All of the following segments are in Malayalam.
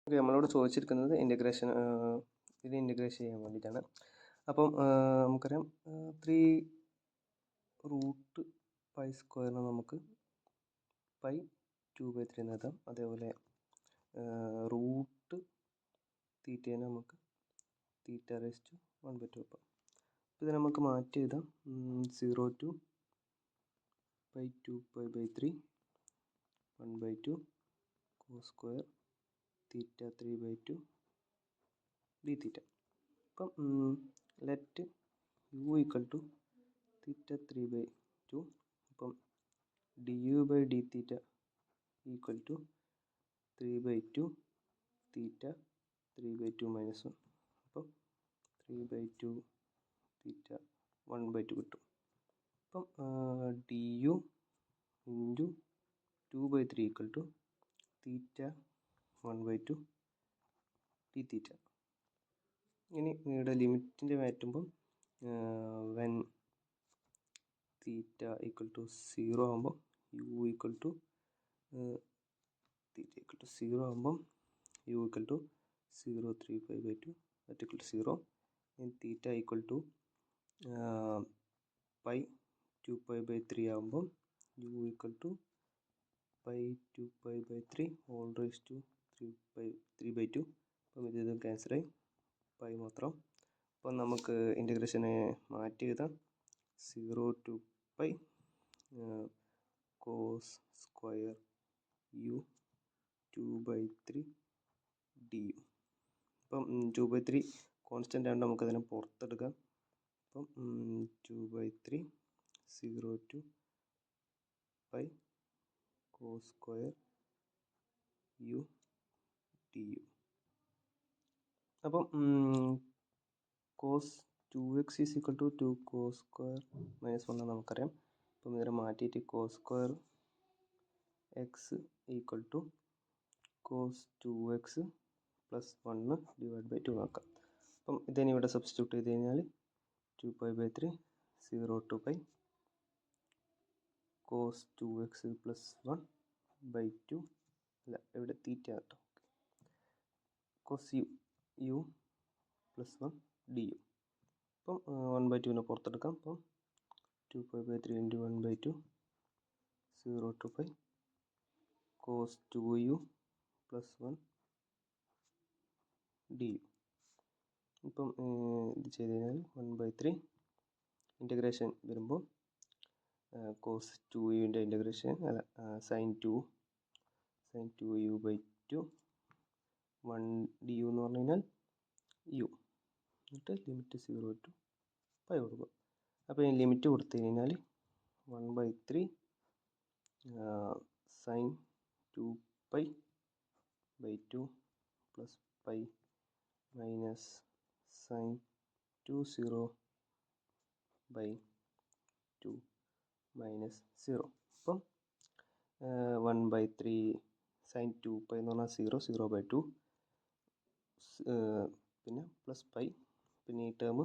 ഓക്കെ, നമ്മളോട് ചോദിച്ചിരിക്കുന്നത് ഇൻ്റഗ്രേഷൻ ചെയ്യാൻ വേണ്ടിയിട്ടാണ്. അപ്പം നമുക്കറിയാം 3 റൂട്ട് പൈ സ്ക്വയറിന് നമുക്ക് പൈ 2/3 എന്ന് എഴുതാം. അതേപോലെ റൂട്ട് തീറ്റേനെ നമുക്ക് θ⁻1/2 വെക്കാം. ഇത് നമുക്ക് മാറ്റി എഴുതാം. 0 to π 2π/3 1/2 cos സ്ക്വയർ θ3/2 dθ. അപ്പം ലെറ്റ് u ഈക്വൽ ടു θ3/2. അപ്പം du/dθ ഈക്വൽ ടു 3/2 θ3/2 മൈനസ് 1. അപ്പം 3/2 θ1/2 കിട്ടും. അപ്പം du into 2/3 equal to θ1/2 dθ. ഇനി ഇവിടെ ലിമിറ്റിൻ്റെ മാറ്റുമ്പം വെൻ തീറ്റ ഈക്വൽ ടു 0 ആകുമ്പം u equal to theta equal to 0 ആകുമ്പം u equal to 0 3π/2 that equal to 0. Theta equal to pi 2π/3 ആകുമ്പം u equal to pi 2π/3 whole raise to 3/2. അപ്പം ഇത് ക്യാൻസലായി, പൈ മാത്രം. അപ്പം നമുക്ക് ഇൻ്റഗ്രേഷനെ മാറ്റി എഴുതാം. 0 to π cos square u 2/3 du. അപ്പം 2/3 കോൺസ്റ്റൻ്റ് ആയതുകൊണ്ട് നമുക്കതിനെ പുറത്തെടുക്കാം. അപ്പം 2/3 0 to π cos square u du. അപ്പം cos 2x is equal to 2 cos square minus 1 നമുക്കറിയാം. അപ്പം ഇതിനെ മാറ്റിയിട്ട് cos square x equal to cos 2x plus 1 divide by 2 നോക്കാം. അപ്പം ഇതിനെ ഇവിടെ സബ്സ്റ്റിറ്റ്യൂട്ട് ചെയ്ത് കഴിഞ്ഞാൽ 2π/3 0 to π കോസ് 2x പ്ലസ് 1/2 അല്ല, ഇവിടെ തീറ്റ കേട്ടോ, കോസ് u പ്ലസ് 1 du. അപ്പം 1/2 പുറത്തെടുക്കാം. അപ്പം 2π/3 into 1/2 0 to π cos 2u plus 1 du. ഇപ്പം ഇത് ചെയ്ത് കഴിഞ്ഞാൽ 1/3 ഇൻ്റഗ്രേഷൻ വരുമ്പോൾ കോസ് 2uൻ്റെ ഇൻ്റഗ്രേഷൻ അല്ല സൈൻ 2u/2 1 du എന്ന് പറഞ്ഞു കഴിഞ്ഞാൽ u. എന്നിട്ട് ലിമിറ്റ് 0 to π കൊടുക്കും. അപ്പോൾ ഈ ലിമിറ്റ് കൊടുത്തു കഴിഞ്ഞാൽ 1/3 sine 2π/2 plus pi minus sine 2 minus 0. അപ്പം 1/3 സൈൻ 2π എന്ന് പറഞ്ഞാൽ 0/2 പിന്നെ പ്ലസ് പൈ, പിന്നെ ഈ ടേം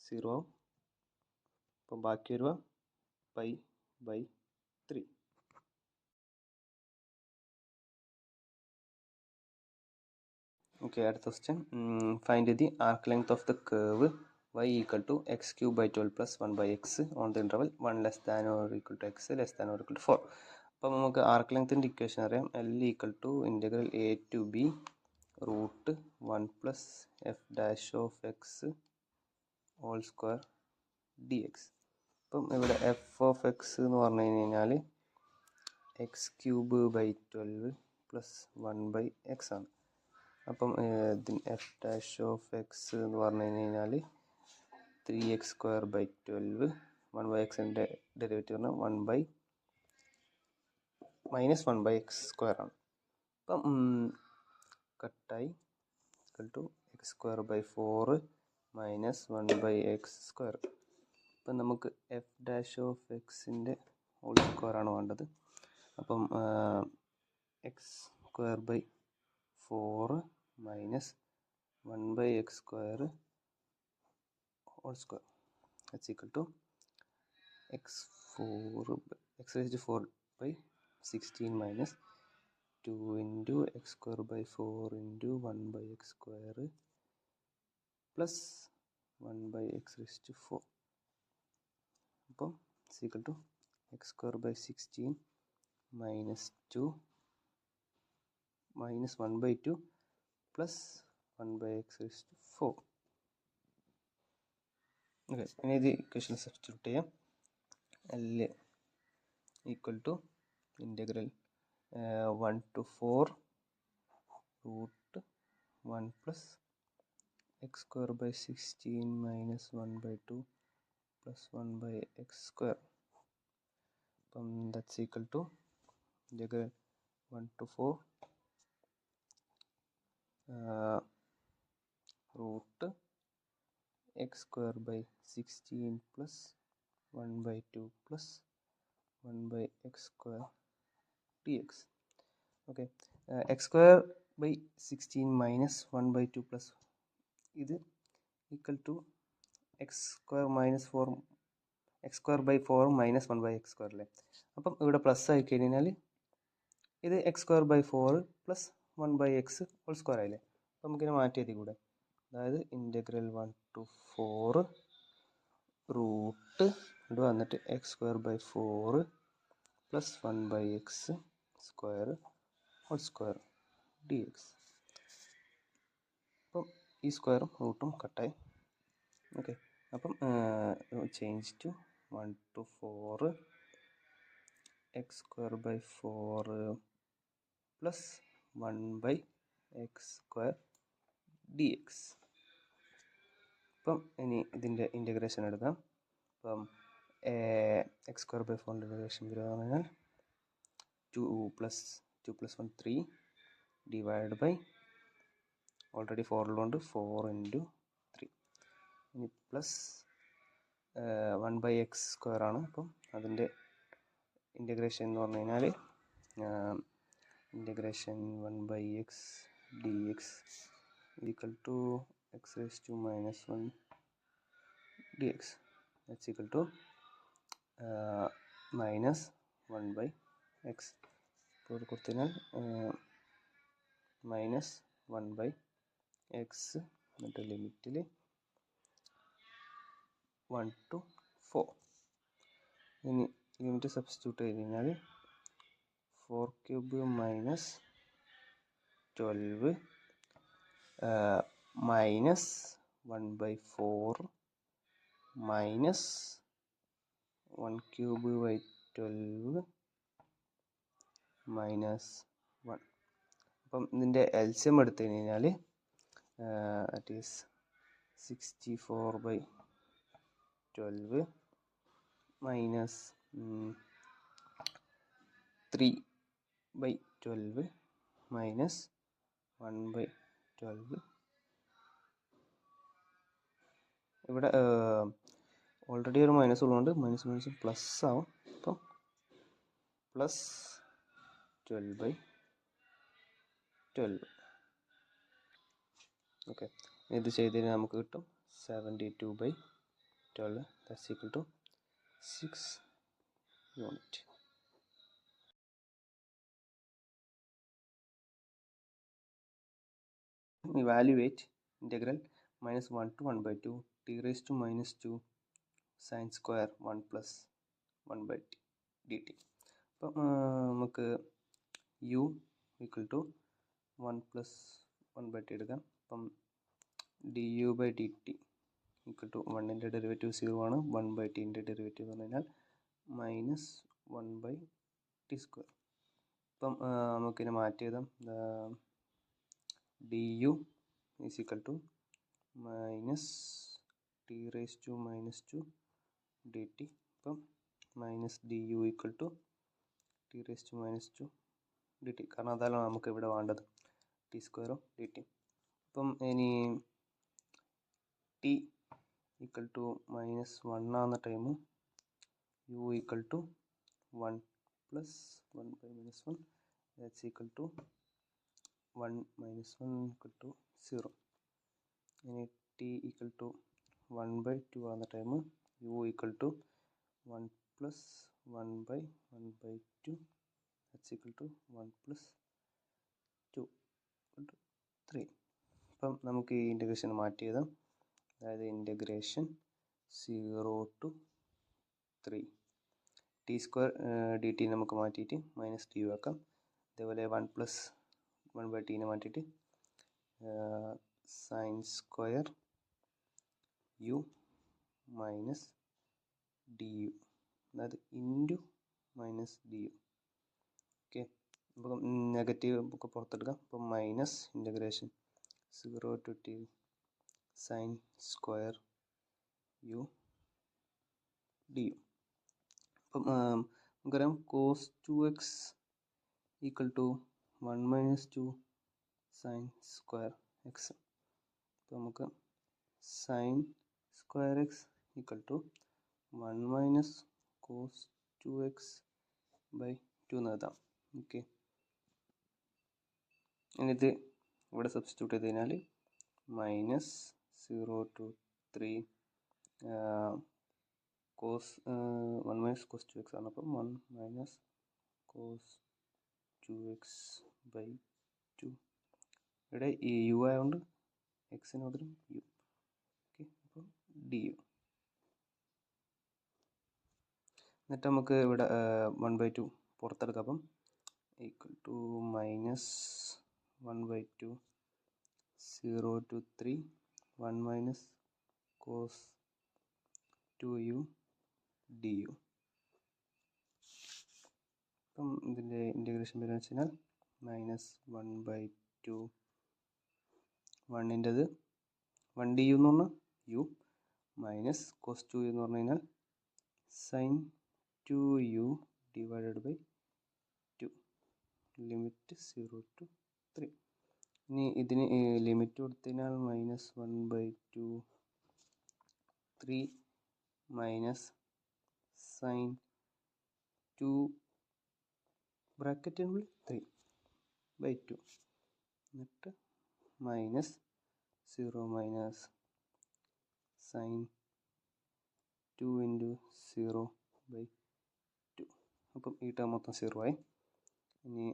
0 ആവും. അപ്പം ബാക്കി വരിക π/3. ഓക്കെ, അടുത്ത question. Find the arc length of the curve y equal to x³/12 plus 1/x on the interval 1 less than or equal to x less than or equal to 4. അപ്പം നമുക്ക് ആർക്ക് ലെങ്ത്തിൻ്റെ ഇക്വേഷൻ അറിയാം. L equal to integral a to b root 1 plus f' x whole square dx. അപ്പം ഇവിടെ f(x) എന്ന് പറഞ്ഞു കഴിഞ്ഞാൽ x³/12 പ്ലസ് 1/x ആണ്. അപ്പം f' എന്ന് പറഞ്ഞു കഴിഞ്ഞാൽ 3x²/12 1/xൻ്റെ ഡെറിവേറ്റീവ് പറഞ്ഞാൽ 1/(-1/x² ആണ്. അപ്പം കട്ടായി equal to x²/4 minus 1/x². അപ്പം നമുക്ക് f'(x)ൻ്റെ ഹോൾ സ്ക്വയർ ആണ് വേണ്ടത്. അപ്പം x²/4 minus 1/x² whole square that's equal to x4/16 minus 2 into x square by 4 into 1 by x square plus 1 by x raised to 4. അപ്പം is equal to x square by 16 minus 2 minus 1 by 2 plus 1 by x raised to 4. Okay, ഇനി ഇത് ഇക്വേഷൻ സബ്സ്റ്റിറ്റ്യൂട്ട് ചെയ്യാം. L equal to integral 1 to 4 root 1 plus x square by 16 minus 1 by 2 plus 1 by x square. That's equal to integral 1 to 4 root x square by 16 plus 1 by 2 plus 1 by x square dx. Okay, x square by 16 minus 1 by 2 plus ഇത് equal to x square minus 4 x square by 4 minus 1 by x square അല്ലേ. അപ്പം ഇവിടെ പ്ലസ് ആയി കഴിഞ്ഞാൽ ഇത് x square by 4 plus 1 by x whole square ആയില്ലേ. അപ്പം നമുക്കിനെ മാറ്റി എഴുതി കൂടെ. അതായത് ഇൻ്റഗ്രൽ 1 to 4 റൂട്ട് ഇവിടെ വന്നിട്ട് x square by 4 plus 1 by x square whole square dx. അപ്പം ഈ സ്ക്വയറും റൂട്ടും കട്ടായി. ഓക്കെ, അപ്പം change to 1 to 4 x square by 4 plus 1 by x square dx. അപ്പം ഇനി ഇതിൻ്റെ ഇൻ്റഗ്രേഷൻ എടുക്കാം. അപ്പം x square by 4 ഇൻ്റഗ്രേഷൻ വരിക എന്ന് പറഞ്ഞാൽ 2 plus 1 3 ഡിവൈഡ് ബൈ ഓൾറെഡി 4 ഉള്ളതുകൊണ്ട് 4 into 3 ഇനി പ്ലസ് 1 by x സ്ക്വയർ ആണ്. അപ്പം അതിൻ്റെ ഇൻ്റഗ്രേഷൻ എന്ന് പറഞ്ഞു കഴിഞ്ഞാൽ integration 1 by x dx equal to x raised to minus 1 dx. That's equal to minus 1 by x. ഇപ്പോൾ കൊടുത്തു കഴിഞ്ഞാൽ മൈനസ് 1 by x എന്നിട്ട് ലിമിറ്റിൽ 1 to 4. ഇനി ലിമിറ്റ് സബ്സ്റ്റിറ്റ്യൂട്ട് ചെയ്ത് കഴിഞ്ഞാൽ 4 cube minus 12 minus 1 by 4 minus 1 cube by 12 minus 1. അപ്പം ഇതിൻ്റെ എൽസിയം എടുത്തു കഴിഞ്ഞാൽ that is 64 by 12 minus 3 by 12 minus 1 by 12. ഇവിടെ ഓൾറെഡി ഒരു മൈനസ് ഉള്ളതുകൊണ്ട് മൈനസ് മൈനസ് പ്ലസ് ആവും. അപ്പം പ്ലസ് 12 by 12. ഓക്കെ, ഇത് ചെയ്ത് കഴിഞ്ഞാൽ നമുക്ക് കിട്ടും 72 by 12. That's equal to 6 unit. Evaluate integral minus 1 to 1 by 2 t raised to minus 2 sin square 1 plus 1 by t dt. അപ്പം നമുക്ക് u equal to 1 plus 1 by t എടുക്കാം. അപ്പം du by dt equal to 1ൻ്റെ ഡെറിവേറ്റീവ് 0 ആണ്. 1 by tൻ്റെ ഡെറിവേറ്റീവ് എന്ന് പറഞ്ഞാൽ മൈനസ് 1 by t സ്ക്വയർ. അപ്പം നമുക്കിനെ മാറ്റി എഴുതാം. du is equal to minus t raised to minus 2 dt. അപ്പം minus du equal to t raised to minus 2 dt. കാരണം അതാണ് നമുക്ക് ഇവിടെ വേണ്ടത്, ടി സ്ക്വയറും ഡി ടി. അപ്പം ഇനി ടി ഈക്വൽ ടു മൈനസ് 1 ആകുന്ന time u equal to 1 plus 1 by minus 1 that's equal to 1 minus 1 equal to 0. ഇനി t equal to 1 by 2 ആകുന്ന time u equal to 1 plus 1 by 2 that's equal to 1 plus 2 3. അപ്പം നമുക്ക് ഈ ഇൻ്റഗ്രേഷൻ മാറ്റി എഴുതാം. അതായത് integration 0 to 3 t square d t നമുക്ക് മാറ്റിയിട്ട് മൈനസ് ടി യു ആക്കാം. അതേപോലെ 1+1/t മാറ്റിയിട്ട് sine square u minus d u, അതായത് into minus d u. Okay, അപ്പം നെഗറ്റീവ് ഒക്കെ പുറത്തെടുക്കാം. അപ്പം minus integration 0 to t sine square u d u. അപ്പം നമുക്കറിയാം cos 2x equal to 1 - 2 sine square x. അപ്പോൾ നമുക്ക് sine square x equal to 1 - cos 2x/2 എന്ന് എഴുതാം. ഓക്കെ, ഇനിയിത് ഇവിടെ സബ്സ്റ്റിറ്റ്യൂട്ട് ചെയ്ത് കഴിഞ്ഞാൽ -0 to 3 കോസ് 1 - കോസ് 2x ആണ്. അപ്പം 1 - കോസ് 2x/2. ഇവിടെ ഈ യു ആയതുകൊണ്ട് എക്സിന് പകരം യു. ഓക്കെ, അപ്പോൾ ഡി യു. എന്നിട്ട് നമുക്ക് ഇവിടെ 1/2 പുറത്തെടുക്കാം. അപ്പം equal to -1/2 0 to 3 1 - cos 2u d u. അപ്പം ഇതിൻ്റെ ഇൻ്റഗ്രേഷൻ വരുന്നത് വെച്ച് കഴിഞ്ഞാൽ -1/2 1ൻ്റെത് 1 ഡി യു എന്ന് പറഞ്ഞാൽ യു മൈനസ് കോസ് 2u എന്ന് പറഞ്ഞു കഴിഞ്ഞാൽ സൈൻ 2u / 2 ലിമിറ്റ് 0 to 3. ഇനി ഇതിന് ലിമിറ്റ് കൊടുത്തു കഴിഞ്ഞാൽ -1/2 3 മൈനസ് സൈൻ 2 ബ്രാക്കറ്റിനുള്ളിൽ 3/2 എന്നിട്ട് മൈനസ് 0 മൈനസ് സൈൻ 2 × 0/2. അപ്പം ഈ ടേം മൊത്തം 0 ആയി. ഇനി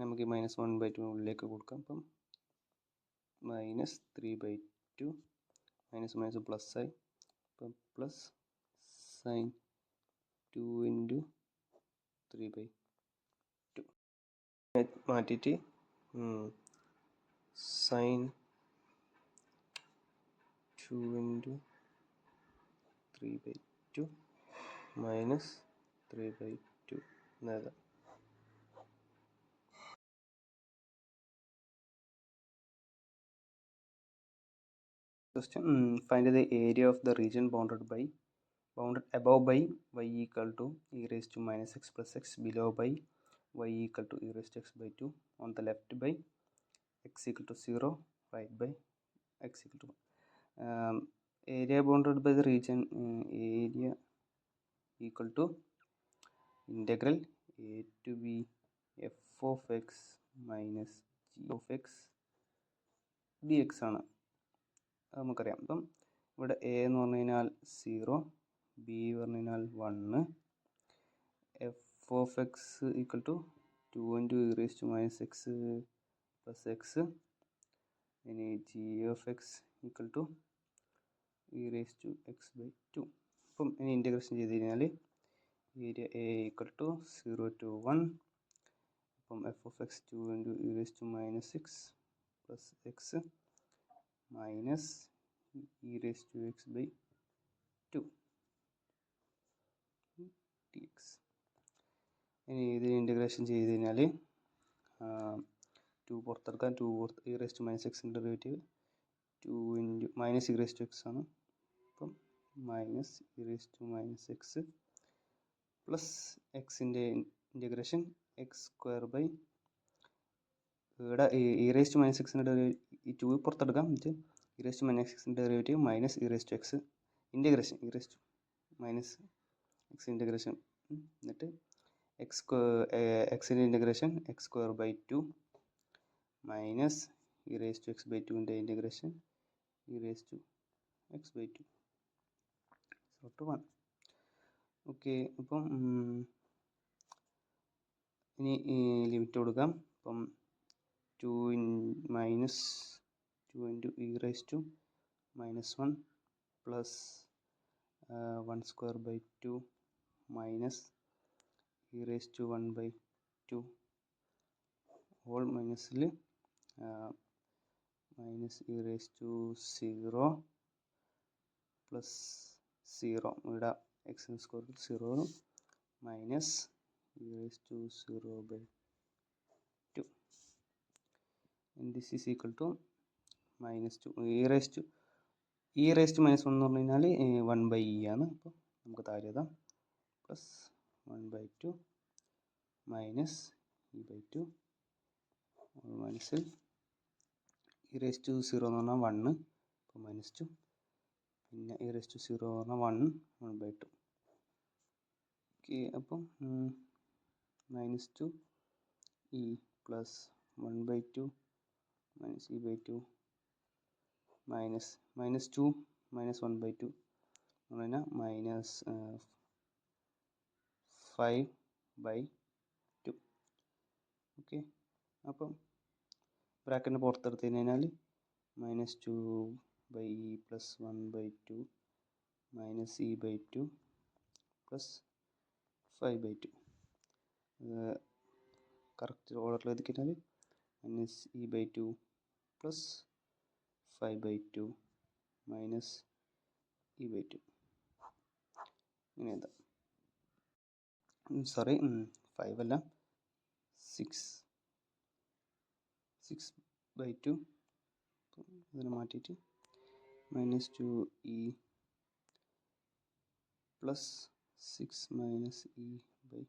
നമുക്ക് -1/2 ഉള്ളിലേക്ക് കൊടുക്കാം. അപ്പം -3/2 മൈനസ് പ്ലസ് ആയി. അപ്പം പ്ലസ് സൈൻ 2 × 3/2 മാറ്റിയിട്ട് സൈൻ 2 × 3/2 മൈനസ് 3/2 എന്നെഴുതാം. Question: find the area of the region bounded above by y equal to e raised to -x plus x, below by y equal to e raised to x/2, on the left by x equal to 0, right by x equal to 1. Area bounded by the region area equal to integral a to b f of x minus g of x dx ആണ്. നമുക്കറിയാം. അപ്പം ഇവിടെ എ എന്ന് പറഞ്ഞു കഴിഞ്ഞാൽ 0, ബി പറഞ്ഞു കഴിഞ്ഞാൽ 1, f of x equal to 2 × e raised to -x plus x, ഇനി g of x equal to e raised to x/2. അപ്പം ഇനി ഇൻ്റഗ്രേഷൻ ചെയ്ത് കഴിഞ്ഞാൽ area A equal to 0 to 1. അപ്പം f of x 2 × e raised to -x plus x minus e raised to x/2 dx. ഇനി ഇത് ഇൻ്റഗ്രേഷൻ ചെയ്ത് കഴിഞ്ഞാൽ 2 പുറത്തെടുക്കാം. e raised to -x derivative 2 × -e raised to x ആണ്. അപ്പം minus e raised to -x plus എക്സിൻ്റെ ഇൻ്റഗ്രേഷൻ x² ഇവിടെ e raised to -xൻ്റെ ഡെറിവേറ്റീവ് 2 പുറത്തെടുക്കാം. എന്നിട്ട് e raised to -xൻ്റെ derivative minus e raised to x integration e raised to -x integration, എന്നിട്ട് എക്സിൻ്റെ integration x² minus e raised to x/2ൻ്റെ integration e raised to x/2 1. Okay, അപ്പം ഇനി ലിമിറ്റ് കൊടുക്കാം. അപ്പം 2 minus 2 into e raise to -1 plus 1 square by 2 minus e raise to 1/2 whole മൈനസിൽ minus e raise to 0 plus 0 ഇവിടെ എക്സിന് square 0 minus e raise to 0/2 and this is equal to -2 e raise to -1 എന്ന് പറഞ്ഞു കഴിഞ്ഞാൽ 1/e ആണ്. അപ്പോൾ നമുക്ക് താഴെ എഴുതാം പ്ലസ് 1/2 മൈനസ് e/2 മൈനസിൽ ഇ റൈസ് ടു 0 എന്ന് പറഞ്ഞാൽ 1, അപ്പോൾ -2, പിന്നെ ഇ റൈസ് ടു 0 എന്ന് പറഞ്ഞാൽ 1/2. ഓക്കെ, അപ്പം -2 e plus 1/2 minus e/2 minus -2 minus 1/2 എന്ന് പറഞ്ഞാൽ -5/2. ഓക്കെ, അപ്പം ബ്രാക്കറ്റിന് പുറത്തെടുത്ത് കഴിഞ്ഞാൽ -2/e plus 1/2 minus e/2 plus 5/2. Correct ഓർഡറിൽ എഴുതി കഴിഞ്ഞാൽ -e/2 പ്ലസ് 5/2 മൈനസ് e/2 ഇങ്ങനെ എഴുതാം. സോറി, 5 അല്ല, 6/2. ഇതിനെ മാറ്റിയിട്ട് -2e പ്ലസ് 6 മൈനസ് e/2